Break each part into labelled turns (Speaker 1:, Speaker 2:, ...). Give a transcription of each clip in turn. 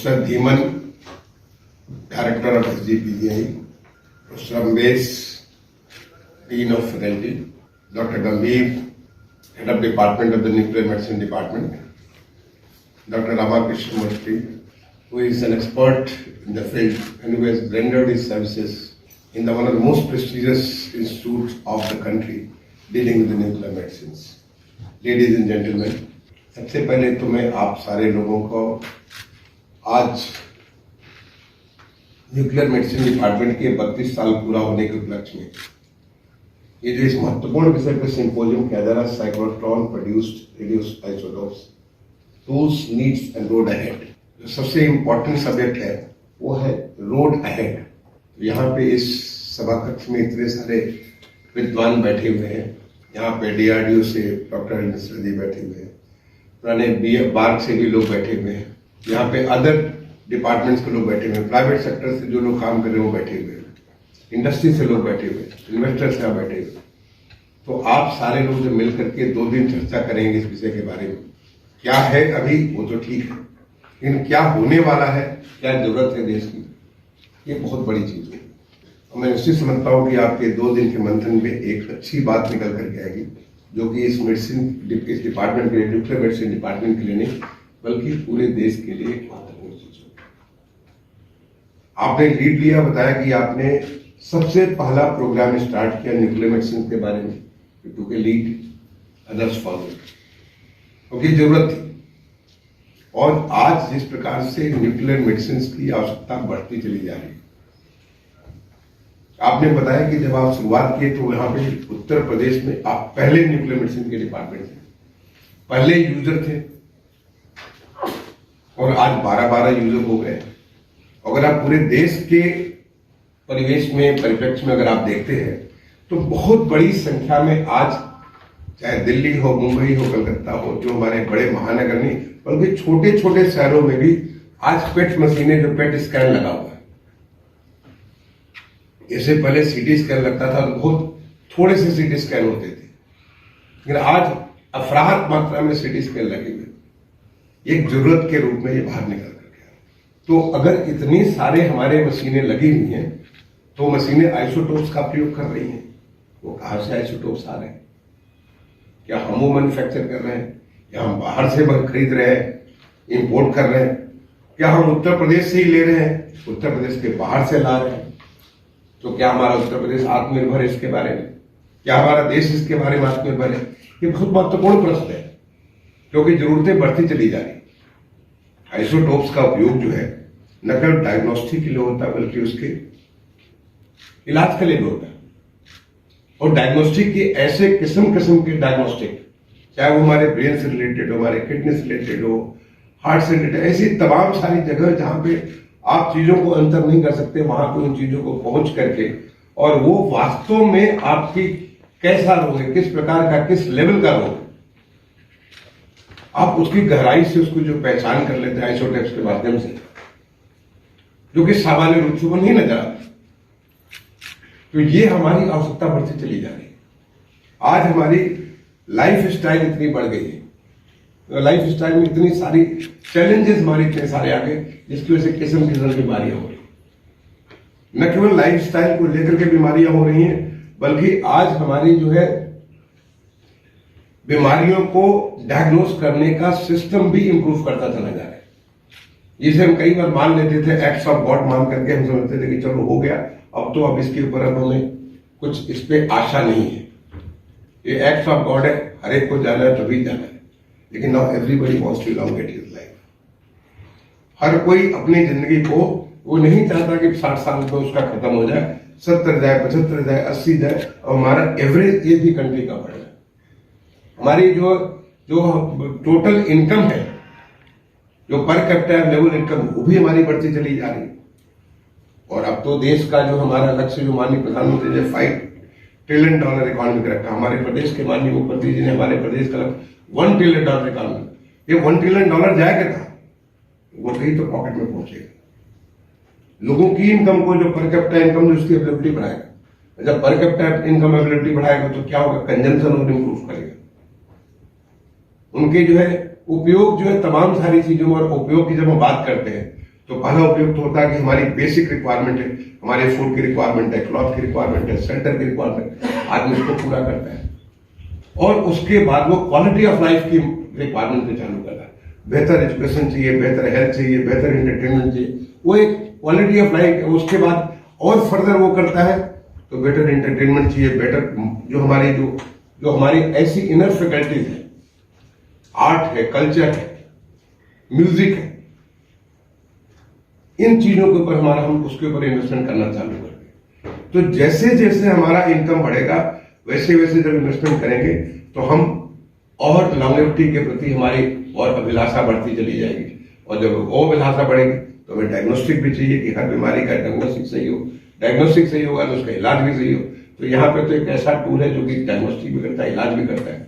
Speaker 1: Professor Dhiman, Director of SGPGI, Professor Ambesh, Dean of Faculty, Dr. Gambhir, Head of Department of the Nuclear Medicine Department, Dr. Ramakrishna Murthy, who is an expert in the field and who has rendered his services in one of the most prestigious institutes of the country dealing with the nuclear medicines. Ladies and gentlemen, सबसे पहले तो मैं आप सारे लोगों को आज nuclear medicine department के 32 साल पूरा होने के उपलक्ष्य में ये जो इस महत्वपूर्ण विषय पर सिंपोजियम किया जा रहा है, cyclotron produced radioisotopes, tools, needs and road ahead, जो सबसे इम्पोर्टेंट सब्जेक्ट है वो है रोड अहेड। यहाँ पे इस सभा कक्ष में इतने सारे विद्वान बैठे हुए हैं। यहाँ पे DRDO से डॉक्टर मिश्रा जी बैठे हुए हैं, पुराने बार्क से भी लोग बैठे हुए हैं, यहाँ पे अदर डिपार्टमेंट्स के लोग बैठे हुए हैं, प्राइवेट सेक्टर से जो लोग काम कर रहे हैं वो बैठे हुए हैं, इंडस्ट्री से लोग बैठे हुए हैं, इन्वेस्टर्स यहाँ बैठे हुए हैं। तो आप सारे लोग जो मिल करके 2 दिन चर्चा करेंगे इस विषय के बारे में। क्या है अभी वो तो ठीक है, लेकिन क्या होने वाला है, क्या जरूरत है देश की, ये बहुत बड़ी चीज है। और मैं निश्चित समझता हूँ कि आपके 2 दिन के मंथन में एक अच्छी बात निकल करके आएगी, जो कि इस डिपार्टमेंट के लिए, न्यूक्लियर मेडिसिन डिपार्टमेंट के लिए नहीं बल्कि पूरे देश के लिए एक महत्वपूर्ण चीज होगी। आपने लीड लिया, बताया कि आपने सबसे पहला प्रोग्राम स्टार्ट किया न्यूक्लियर मेडिसिन के बारे में, टू के लीड, अदर्स फॉलो, क्योंकि जरूरत थी। और आज जिस प्रकार से न्यूक्लियर मेडिसिन की आवश्यकता बढ़ती चली जा रही है, आपने बताया कि जब आप शुरुआत किए तो यहाँ पे उत्तर प्रदेश में आप पहले न्यूक्लियर मेडिसिन के डिपार्टमेंट थे, पहले यूजर थे, और आज 12 यूजर हो गए। अगर आप पूरे देश के परिवेश में, परिप्रेक्ष्य में अगर आप देखते हैं तो बहुत बड़ी संख्या में आज, चाहे दिल्ली हो, मुंबई हो, कलकत्ता हो, जो हमारे बड़े महानगर नहीं बल्कि छोटे छोटे शहरों में भी आज पेट मशीनें, जो पेट स्कैन लगा हुआ है। इससे पहले सीटी स्कैन लगता था तो बहुत थोड़े से सीटी स्कैन होते थे, लेकिन आज अफरात मात्रा में सीटी स्कैन लगे हुए, एक जरूरत के रूप में ये बाहर निकल कर गया। तो अगर इतनी सारे हमारे मशीनें लगी हुई हैं तो मशीनें आइसोटोप्स का प्रयोग कर रही हैं, वो कहां से आइसोटोप्स आ रहे हैं? क्या हम वो मैन्युफैक्चर कर रहे हैं, या हम बाहर से खरीद रहे हैं, इंपोर्ट कर रहे हैं? क्या हम उत्तर प्रदेश से ही ले रहे हैं, उत्तर प्रदेश के बाहर से ला रहे हैं? तो क्या हमारा उत्तर प्रदेश आत्मनिर्भर है इसके बारे में? क्या हमारा देश इसके बारे में आत्मनिर्भर है? ये बहुत महत्वपूर्ण प्रश्न है, क्योंकि जरूरतें बढ़ती चली जा रही। आइसोटोप्स का उपयोग जो है न केवल डायग्नोस्टिक के लिए होता है बल्कि उसके इलाज के लिए भी होता है। और डायग्नोस्टिक के ऐसे किस्म के डायग्नोस्टिक, चाहे वो हमारे ब्रेन से रिलेटेड हो, हमारे किडनी से रिलेटेड हो, हार्ट से रिलेटेड, ऐसी तमाम सारी जगह जहां पे आप चीजों को अंतर नहीं कर सकते, वहां पे उन चीजों को पहुंच करके, और वो वास्तव में आपकी कैसा रोग है, किस प्रकार का, किस लेवल का रोग है, आप उसकी गहराई से उसको जो पहचान कर लेते हैं आइसोटोप्स के माध्यम से, जो कि सामान्य रूप से वो नहीं नजर आती। तो ये हमारी आवश्यकता बढ़ती चली जा रही है। आज हमारी लाइफ स्टाइल इतनी बढ़ गई है, लाइफ स्टाइल में इतनी सारी चैलेंजेस हमारे इतने सारे आ गए, जिसकी वजह से किस्म की बीमारियां हो रही हैं। न केवल लाइफ स्टाइल को लेकर के बीमारियां हो रही हैं, बल्कि आज हमारी जो है बीमारियों को डायग्नोस करने का सिस्टम भी इंप्रूव करता चला जा रहा है। जिसे हम कई बार मान लेते थे, एक्ट्स ऑफ गॉड मान करके हम समझते थे कि चलो हो गया, अब इसके ऊपर अब हमें कुछ इस पे आशा नहीं है, ये एक्ट्स ऑफ गॉड है, हर एक को जाना है तभी जाना है। लेकिन now everybody wants to elongate his life. हर कोई अपनी जिंदगी को वो नहीं चाहता कि 60 साल में उसका खत्म हो जाए, 70 जाए, 75 जाए, 80 जाए, और हमारा एवरेज एज भी कंट्री का बढ़ जाए। हमारी जो टोटल इनकम है, जो पर कैपिटा लेवल इनकम, वो भी हमारी बढ़ती चली जा रही है। और अब तो देश का जो हमारा लक्ष्य, जो माननीय प्रधानमंत्री ने $5 ट्रिलियन इकोनॉमी रखा, हमारे प्रदेश के माननीय मुख्यमंत्री जी ने हमारे प्रदेश का $1 ट्रिलियन इकोनॉमी, ये $1 ट्रिलियन जाएगा कहाँ? वो कहीं तो पॉकेट में पहुंचेगा। लोगों की इनकम को, जो पर कैपिटा इनकम, जो उसकी एबिलिटी बढ़ाएगा। जब पर कैपिटा इनकम एबिलिटी बढ़ाएगा तो क्या होगा? कंजम्पशन और इंप्रूव करेगा। उनके जो है उपयोग, जो है तमाम सारी चीजों और उपयोग की जब हम बात करते हैं तो पहला उपयुक्त होता है कि हमारी बेसिक रिक्वायरमेंट है, हमारे फूड की रिक्वायरमेंट है, क्लॉथ की रिक्वायरमेंट है, शेल्टर की रिक्वायरमेंट, आदमी उसको पूरा करता है। और उसके बाद वो क्वालिटी ऑफ लाइफ की रिक्वायरमेंट पे चालू करता है। बेहतर एजुकेशन चाहिए, बेहतर हेल्थ चाहिए, बेहतर एंटरटेनमेंट चाहिए, वो एक क्वालिटी ऑफ लाइफ। उसके बाद और फर्दर वो करता है तो बेटर एंटरटेनमेंट चाहिए, बेटर जो हमारी ऐसी इनर फैकल्टीज है, आर्ट है, कल्चर है, म्यूजिक है, इन चीजों के ऊपर हम उसके ऊपर इन्वेस्टमेंट करना चालू कर दें। तो जैसे जैसे हमारा इनकम बढ़ेगा वैसे वैसे जब इन्वेस्टमेंट करेंगे तो हम और लॉन्गेविटी के प्रति हमारी और अभिलाषा बढ़ती चली जाएगी। और जब वो अभिलाषा बढ़ेगी तो हमें डायग्नोस्टिक भी चाहिए कि हर बीमारी का डायग्नोस्टिक सही हो, डायग्नोस्टिक सही होगा तो उसका इलाज भी सही हो। तो यहाँ पे तो एक ऐसा टूल है जो कि डायग्नोस्टिक भी करता है, इलाज भी करता है।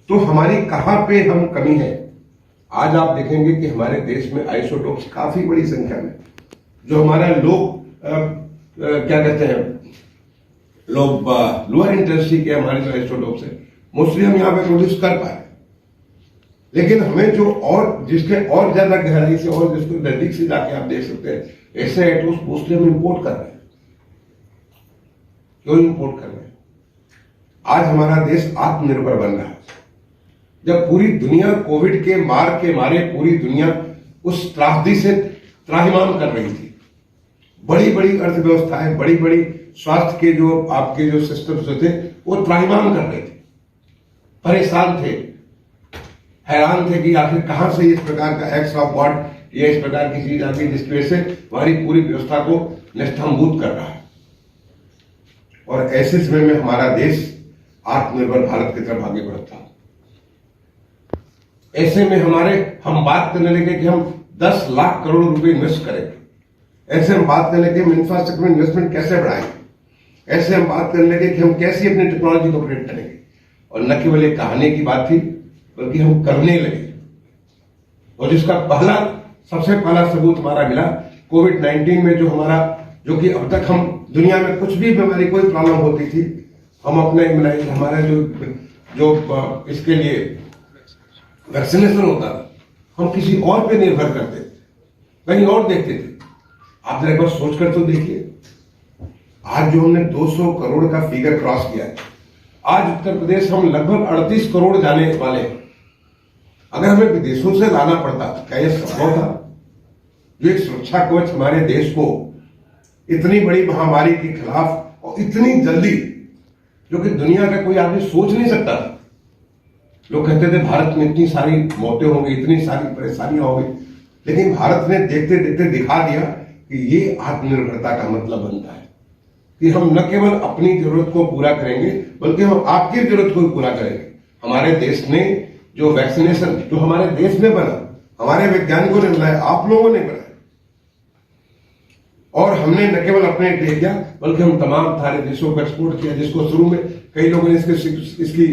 Speaker 1: तो हमारी कहाँ पे हम कमी है, आज आप देखेंगे कि हमारे देश में आइसोटोप्स काफी बड़ी संख्या में, जो हमारा लोग क्या कहते हैं, लोग लोअर इंटेंसिटी के हमारे जो आइसोटोप्स है मोस्टली हम यहाँ पे प्रोड्यूस कर पाए, लेकिन हमें जो और जिसके और ज्यादा गहराई से और जिसको नजदीक से जाके आप देख सकते हैं ऐसे आइटम्स मोस्टली हम इंपोर्ट कर रहे हैं। क्यों इंपोर्ट कर रहे हैं? आज हमारा देश आत्मनिर्भर बन रहा है। जब पूरी दुनिया कोविड के मारे पूरी दुनिया उस त्रासदी से त्राहिमाम कर रही थी, बड़ी बड़ी अर्थव्यवस्थाएं, बड़ी बड़ी स्वास्थ्य के जो आपके जो सिस्टम्स थे वो त्राहिमाम कर रहे थे, परेशान थे, हैरान थे कि आखिर कहां से इस प्रकार का एक्स ऑफ गॉड या इस प्रकार की चीज आती है जिसकी वजह से हमारी पूरी व्यवस्था को निष्ठंभूत कर रहा है। और ऐसे समय में हमारा देश आत्मनिर्भर भारत की तरफ आगे बढ़ता है। ऐसे में हम बात करने लगे कि हम 10 लाख करोड़ रुपए इन्वेस्ट करेंगे, ऐसे हम बात करने लगे हम इंफ्रास्ट्रक्चर में इन्वेस्टमेंट कैसे बढ़ाएंगे, ऐसे हम बात करने लगे कि हम कैसे अपनी टेक्नोलॉजी को ऑपरेट करेंगे। और न केवल एक कहानी की बात थी बल्कि हम करने लगे। और जिसका सबसे पहला सबूत हमारा मिला कोविड-19 में, जो कि अब तक हम दुनिया में कुछ भी बीमारी कोई प्रॉब्लम होती थी, हम अपने हमारा जो इसके लिए वैक्सीनेशन होता था, हम किसी और पे निर्भर करते थे, कहीं और देखते थे। आप जरा एक बार सोचकर तो देखिए, आज जो हमने 200 करोड़ का फिगर क्रॉस किया है, आज उत्तर प्रदेश हम लगभग 38 करोड़ जाने वाले हैं। अगर हमें विदेशों से लाना पड़ता क्या यह संभव था? जो एक सुरक्षा कवच हमारे देश को इतनी बड़ी महामारी के खिलाफ और इतनी जल्दी, जो कि दुनिया का कोई आदमी सोच नहीं सकता था। लोग कहते थे भारत में इतनी सारी मौतें होंगी, इतनी सारी परेशानियां होंगी, लेकिन भारत ने देखते देखते दिखा दिया कि ये आत्मनिर्भरता का मतलब बनता है कि हम न केवल अपनी जरूरत को पूरा करेंगे बल्कि हम आपकी जरूरत को भी पूरा करेंगे। हमारे देश ने जो वैक्सीनेशन जो हमारे देश में बना, हमारे वैज्ञानिकों ने बनाया, आप लोगों ने बनाया, और हमने न केवल अपने लिए किया बल्कि हम तमाम सारे देशों को एक्सपोर्ट किया, जिसको शुरू में कई लोगों ने इसकी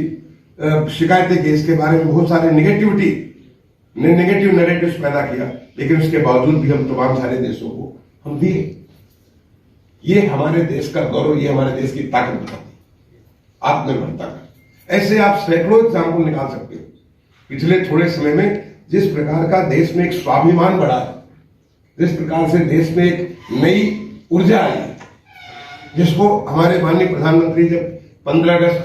Speaker 1: शिकायतें की, इसके बारे में बहुत सारे नेगेटिव नैरेटिव्स पैदा किया, लेकिन उसके बावजूद भी हम तमाम सारे देशों को हम दिए। ये हमारे देश का गौरव, ये हमारे देश की ताकत बताती आत्मनिर्भरता का। ऐसे आप सैकड़ों एग्जाम्पल निकाल सकते हो। पिछले थोड़े समय में जिस प्रकार का देश में एक स्वाभिमान बढ़ा है, जिस प्रकार से देश में एक नई ऊर्जा आई है, जिसको हमारे माननीय प्रधानमंत्री जब 15 अगस्त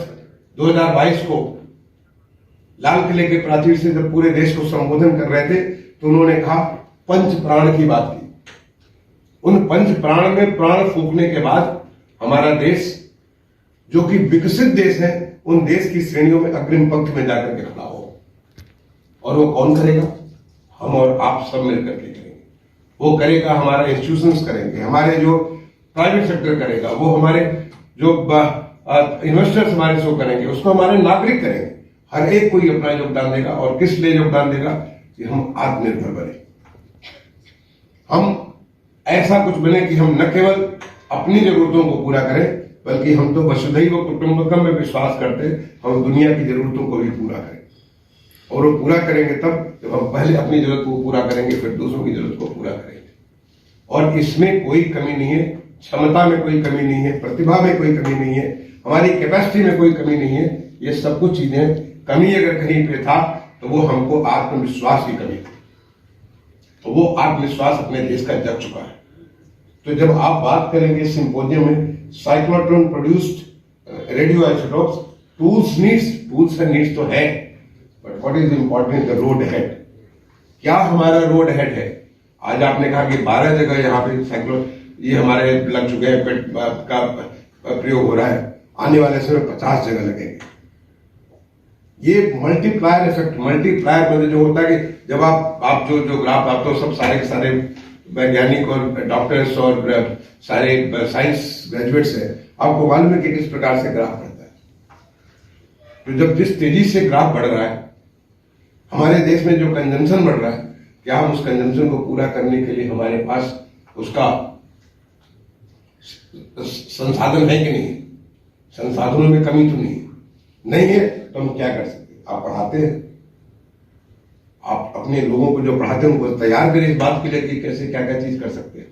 Speaker 1: 2022 को लाल किले के प्राचीर से जब पूरे देश को संबोधन कर रहे थे तो उन्होंने कहा पंच प्राण की बात की। उन पंच प्राण में प्राण फूंकने के बाद हमारा देश, जो कि विकसित देश है, उन देश की श्रेणियों में अग्रिम पंक्ति में जाकर के खड़ा हो। और वो कौन करेगा? हम और आप सब मिलकर के करेंगे। वो करेगा, हमारे इंस्टीट्यूशंस करेंगे, हमारे जो प्राइवेट सेक्टर करेगा, वो हमारे जो इन्वेस्टर्स हमारे शो करेंगे, उसको हमारे नागरिक करेंगे। हर एक कोई अपना योगदान देगा। और किस लिए योगदान देगा? कि हम आत्मनिर्भर बने, हम ऐसा कुछ बने कि हम न केवल अपनी जरूरतों को पूरा करें बल्कि हम तो वसुधैव कुटुंबकम में विश्वास करते, हम दुनिया की जरूरतों को भी पूरा करें। और वो पूरा करेंगे तब जब हम पहले अपनी जरूरत को पूरा करेंगे, फिर दूसरों की जरूरत को पूरा करेंगे। और इसमें कोई कमी नहीं है, क्षमता में कोई कमी नहीं है, प्रतिभा में कोई कमी नहीं है, हमारी कैपेसिटी में कोई कमी नहीं है। ये सब कुछ चीजें, कमी अगर कहीं पे था तो वो हमको आत्मविश्वास की कमी थी। तो वो आत्मविश्वास अपने देश का जग चुका है। तो जब आप बात करेंगे सिंपोजियम में cyclotron produced radio isotopes, tools and needs तो है, but what is important the road ahead. क्या हमारा रोड अहेड है? आज आपने कहा कि 12 जगह यहाँ पे साइक्लोन ये हमारे लग चुके हैं, पेट का प्रयोग हो रहा है, आने वाले समय 50 जगह लगेंगे। ये मल्टीप्लायर इफेक्ट, मल्टीप्लायर मतलब जो होता है कि जब आप जो ग्राफ, आप तो सब सारे के सारे वैज्ञानिक और डॉक्टर्स और सारे साइंस ग्रेजुएट्स हैं, आपको मालूम है कि किस प्रकार से ग्राफ बढ़ता है। तो जब जिस तेजी से ग्राफ बढ़ रहा है, हमारे देश में जो कंजम्पशन बढ़ रहा है, क्या हम उस कंजम्पशन को पूरा करने के लिए हमारे पास उसका संसाधन है कि नहीं? संसाधनों में कमी तो नहीं है तो हम क्या कर सकते हैं? आप पढ़ाते हैं, आप अपने लोगों को जो पढ़ाते हैं उनको तैयार करें इस बात के लिए कि कैसे क्या क्या चीज कर सकते हैं।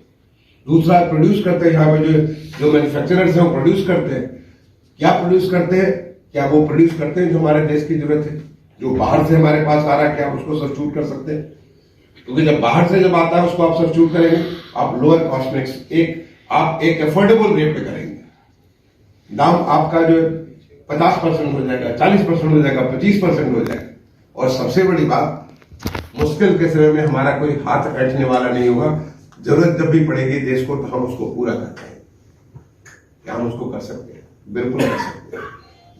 Speaker 1: दूसरा, प्रोड्यूस करते हैं, यहाँ पे जो मैन्युफैक्चरर्स हैं वो प्रोड्यूस करते हैं। क्या प्रोड्यूस करते हैं? क्या वो प्रोड्यूस करते हैं जो हमारे देश की जरूरत है? जो बाहर से हमारे पास आ रहा है, क्या आप उसको सब्स्टिट्यूट कर सकते हैं? क्योंकि जब बाहर से जब आता है उसको आप सब्स्टिट्यूट करेंगे, आप लोअर कॉस्ट में आप एक अफोर्डेबल रेट पे करेंगे। दाम आपका जो 50% हो जाएगा, 40% हो जाएगा, 25% हो जाएगा। और सबसे बड़ी बात, मुश्किल के समय में हमारा कोई हाथ ऐंठने वाला नहीं होगा। जरूरत जब भी पड़ेगी देश को, तो हम उसको पूरा कर पाएंगे। क्या हम उसको कर सकते हैं? बिल्कुल कर सकते हैं।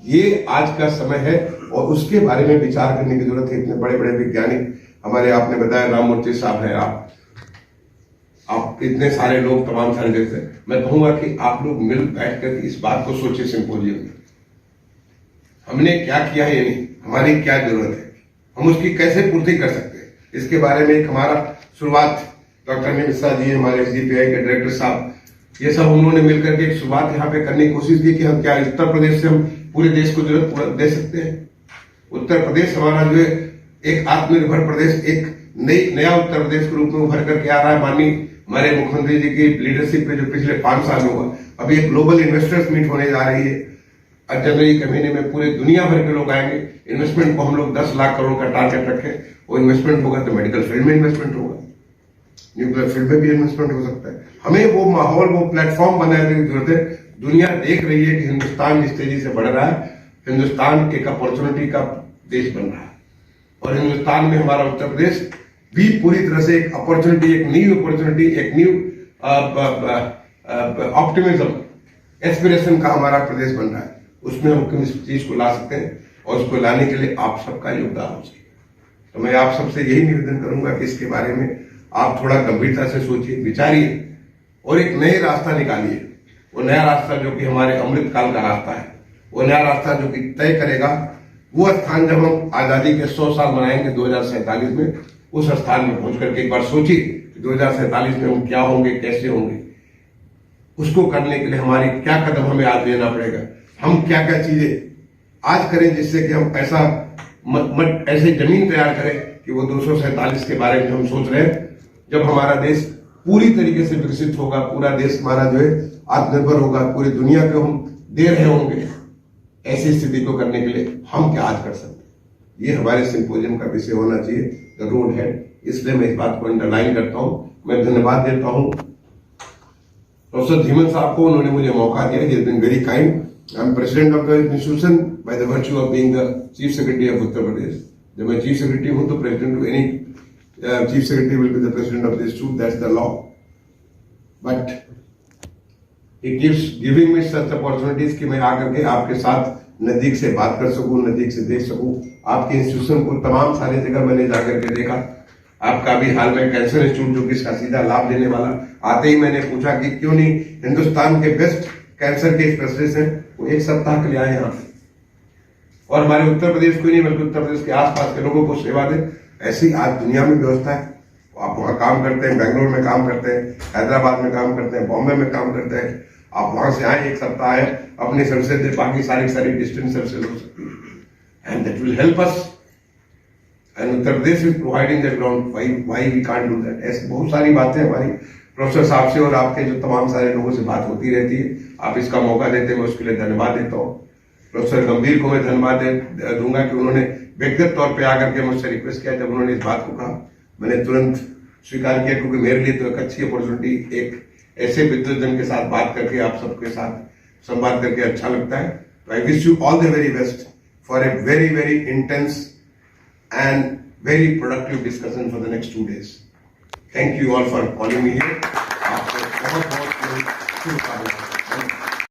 Speaker 1: ये आज का समय है और उसके बारे में विचार करने की जरूरत है। इतने बड़े बड़े वैज्ञानिक हमारे, आपने बताया राममूर्ति साहब हैं, आप इतने सारे लोग, तमाम सारे जैसे, मैं कहूंगा कि आप लोग मिल बैठ कर इस बात को सोचे सिंपोजियम में, हमने क्या किया है, ये नहीं, हमारी क्या जरूरत है, हम उसकी कैसे पूर्ति कर सकते हैं। इसके बारे में एक हमारा शुरुआत डॉक्टर मिश्रा जी, हमारे SDPI के डायरेक्टर साहब, ये सब उन्होंने मिलकर के एक शुरुआत यहाँ पे करने की कोशिश की कि हम क्या उत्तर प्रदेश से हम पूरे देश को जरूरत पूरा दे सकते हैं। उत्तर प्रदेश हमारा जो है एक आत्मनिर्भर प्रदेश, एक नया उत्तर प्रदेश के रूप में उभर करके आ रहा है। माननीय हमारे मुख्यमंत्री जी की लीडरशिप में जो पिछले 5 साल में हुआ, अभी एक ग्लोबल इन्वेस्टर्स मीट होने जा रही है। जनवरी के महीने में पूरे दुनिया भर के लोग आएंगे। इन्वेस्टमेंट को हम लोग 10 लाख करोड़ का टारगेट रखें। वो इन्वेस्टमेंट होगा तो मेडिकल फील्ड में इन्वेस्टमेंट होगा, न्यूक्लियर फील्ड में भी इन्वेस्टमेंट हो सकता है। हमें वो माहौल, वो प्लेटफॉर्म बनाने की जरूरत है। दुनिया देख रही है कि हिंदुस्तान जिस तेजी से बढ़ रहा है, हिंदुस्तान एक अपॉर्चुनिटी का देश बन रहा है और हिंदुस्तान में हमारा उत्तर प्रदेश भी पूरी तरह से एक अपॉर्चुनिटी, एक न्यू अपॉर्चुनिटी, एक न्यू ऑप्टिमिज्म, एस्पिरेशन का हमारा प्रदेश बन रहा है। उसमें हम किस चीज को ला सकते हैं और उसको लाने के लिए आप सबका योगदान हो चाहिए। तो मैं आप सबसे यही निवेदन करूंगा कि इसके बारे में आप थोड़ा गंभीरता से सोचिए, विचारिए और एक नए रास्ता निकालिए। वो नया रास्ता जो कि हमारे अमृत काल का रास्ता है, वो नया रास्ता जो कि तय करेगा वो स्थान जब हम आजादी के 100 साल मनाएंगे 2047 में, उस स्थान में पहुंच करके एक बार सोचिए कि 2047 में हम क्या होंगे, कैसे होंगे। उसको करने के लिए हमारी क्या कदम हमें आज लेना पड़ेगा, हम क्या क्या चीजें आज करें जिससे कि हम ऐसे जमीन तैयार करें कि वो 247 के बारे में हम सोच रहे हैं। जब हमारा देश पूरी तरीके से विकसित होगा, पूरा देश हमारा जो है आत्मनिर्भर होगा, पूरी दुनिया को हम दे रहे होंगे, ऐसी स्थिति को करने के लिए हम क्या आज कर सकते हैं, ये हमारे सिंपोजियम का विषय होना चाहिए, द रोड हेड। इसलिए मैं इस बात को अंडरलाइन करता हूं। मैं धन्यवाद देता हूं प्रोफेसर धीमन साहब को, उन्होंने मुझे मौका दिया। He has been very kind. I am president of the institution by the virtue of being the chief secretary of Uttar Pradesh. जब मैं चीफ सेक्रेटरी हूं तो president to any chief secretary will be the president of the institute, that's the law. But it keeps giving me such opportunities कि मैं आकर के आपके साथ नजदीक से बात कर सकूं, नजदीक से देख सकूं आपके इंस्टीट्यूशन को। तमाम सारी जगह मैंने जाकर के देखा। आपका भी हाल में कैंसर इंस्टीट्यूट जो कि इसका सीधा लाभ देने वाला, आते ही मैंने पूछा कि क्यों नहीं हिंदुस्तान के बेस्ट कैंसर के स्पेशलिस्ट हैं वो 1 सप्ताह के लिए आए यहाँ पे और हमारे उत्तर प्रदेश को ही नहीं बल्कि उत्तर प्रदेश के आसपास के लोगों को सेवा दें। ऐसी आज दुनिया में व्यवस्था है। आप वहां काम करते हैं, बेंगलोर में काम करते हैं, हैदराबाद में काम करते हैं, बॉम्बे में काम करते हैं। आप वहां से आए, 1 सप्ताह आए, अपनी सर्विसेज दे, बाकी सारी डिस्टेंस सर्विसेज हो सकती है and that will help us and Uttar Pradesh is providing that ground. Why we can't do that. ऐसी बहुत सारी बातें हमारी प्रोफेसर साहब से और आपके जो तमाम सारे लोगों से बात होती रहती है। आप इसका मौका देते हैं, मैं उसके लिए धन्यवाद देता हूँ। प्रोफेसर गंभीर को मैं धन्यवाद दूंगा कि उन्होंने व्यक्तिगत तौर पर आकर के मुझसे रिक्वेस्ट किया। जब उन्होंने इस बात को कहा, मैंने तुरंत स्वीकार किया, क्योंकि मेरे लिए तो एक अच्छी अपॉर्चुनिटी, एक ऐसे विद्वजन के साथ बात करके, आप सबके साथ संवाद करके अच्छा लगता है. तो I wish you all the very best for a very very intense and very productive discussion for the next 2 days. Thank you all for calling me here. आपको बहुत बहुत शुभकामनाएं.